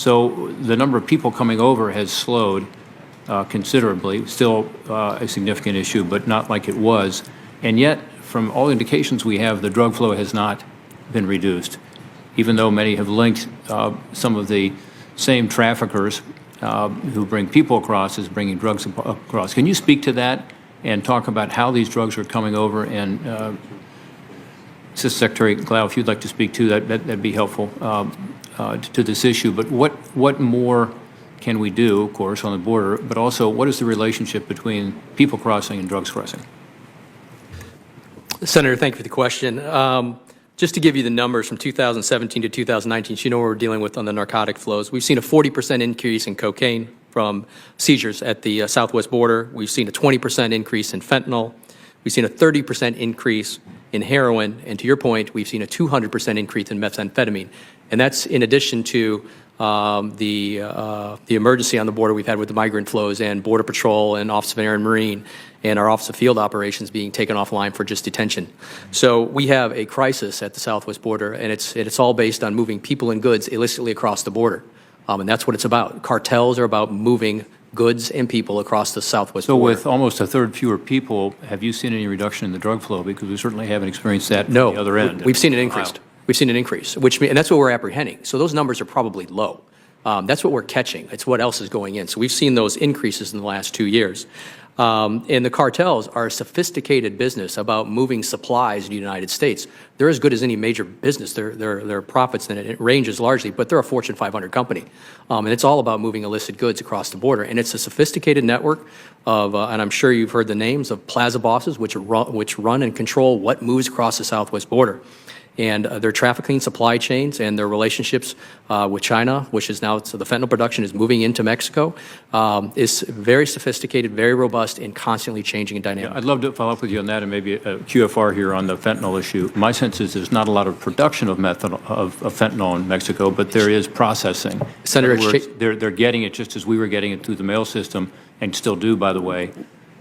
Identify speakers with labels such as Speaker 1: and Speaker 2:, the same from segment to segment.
Speaker 1: So the number of people coming over has slowed considerably, still a significant issue, but not like it was. And yet, from all indications we have, the drug flow has not been reduced, even though many have linked some of the same traffickers who bring people across as bringing drugs across. Can you speak to that and talk about how these drugs are coming over? And Assistant Secretary Glau, if you'd like to speak to that, that'd be helpful to this issue. But what more can we do, of course, on the border, but also what is the relationship between people crossing and drugs crossing?
Speaker 2: Senator, thank you for the question. Just to give you the numbers from 2017 to 2019, so you know what we're dealing with on the narcotic flows. We've seen a 40% increase in cocaine from seizures at the southwest border. We've seen a 20% increase in fentanyl. We've seen a 30% increase in heroin. And to your point, we've seen a 200% increase in methamphetamine. And that's in addition to the emergency on the border we've had with the migrant flows and Border Patrol and Office of Air and Marine and our Office of Field Operations being taken offline for just detention. So we have a crisis at the southwest border, and it's all based on moving people and goods illicitly across the border. And that's what it's about. Cartels are about moving goods and people across the southwest border.
Speaker 1: So with almost a third fewer people, have you seen any reduction in the drug flow? Because we certainly haven't experienced that
Speaker 2: no,
Speaker 1: on the other end.
Speaker 2: We've seen it increased. We've seen an increase, and that's what we're apprehending. So those numbers are probably low. That's what we're catching. It's what else is going in. So we've seen those increases in the last 2 years. And the cartels are a sophisticated business about moving supplies in the United States. They're as good as any major business. Their profits, and it ranges largely, but they're a Fortune 500 company. And it's all about moving illicit goods across the border. And it's a sophisticated network of, and I'm sure you've heard the names of plaza bosses, which run and control what moves across the southwest border. And their trafficking supply chains and their relationships with China, which is now, so the fentanyl production is moving into Mexico, is very sophisticated, very robust, and constantly changing and dynamic.
Speaker 1: Yeah, I'd love to follow up with you on that and maybe a QFR here on the fentanyl issue. My sense is there's not a lot of production of fentanyl in Mexico, but there is processing.
Speaker 2: Senator,
Speaker 1: they're getting it just as we were getting it through the mail system, and still do, by the way.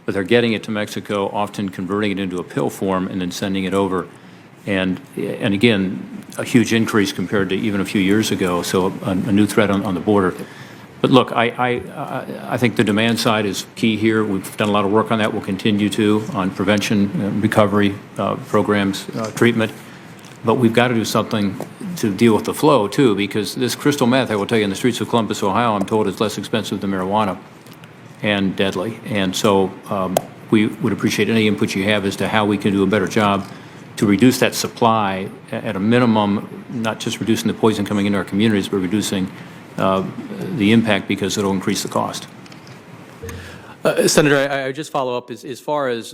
Speaker 1: But they're getting it to Mexico, often converting it into a pill form and then sending it over. And again, a huge increase compared to even a few years ago, so a new threat on the border. But look, I think the demand side is key here. We've done a lot of work on that. We'll continue to on prevention, recovery programs, treatment. But we've got to do something to deal with the flow, too, because this crystal meth, I will tell you, in the streets of Columbus, Ohio, I'm told is less expensive than marijuana and deadly. And so we would appreciate any input you have as to how we can do a better job to reduce that supply at a minimum, not just reducing the poison coming into our communities, but reducing the impact because it'll increase the cost.
Speaker 2: Senator, I would just follow up as far as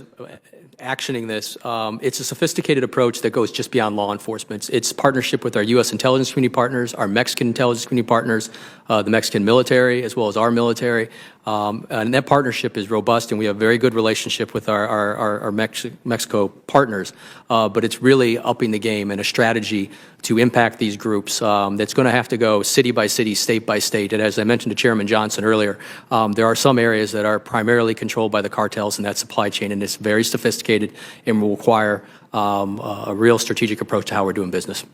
Speaker 2: actioning this. It's a sophisticated approach that goes just beyond law enforcement. It's partnership with our U.S. intelligence community partners, our Mexican intelligence community partners, the Mexican military, as well as our military. And that partnership is robust, and we have a very good relationship with our Mexico partners. But it's really upping the game and a strategy to impact these groups that's going to have to go city by city, state by state. And as I mentioned to Chairman Johnson earlier, there are some areas that are primarily controlled by the cartels in that supply chain, and it's very sophisticated and will require a real strategic approach to how we're doing business.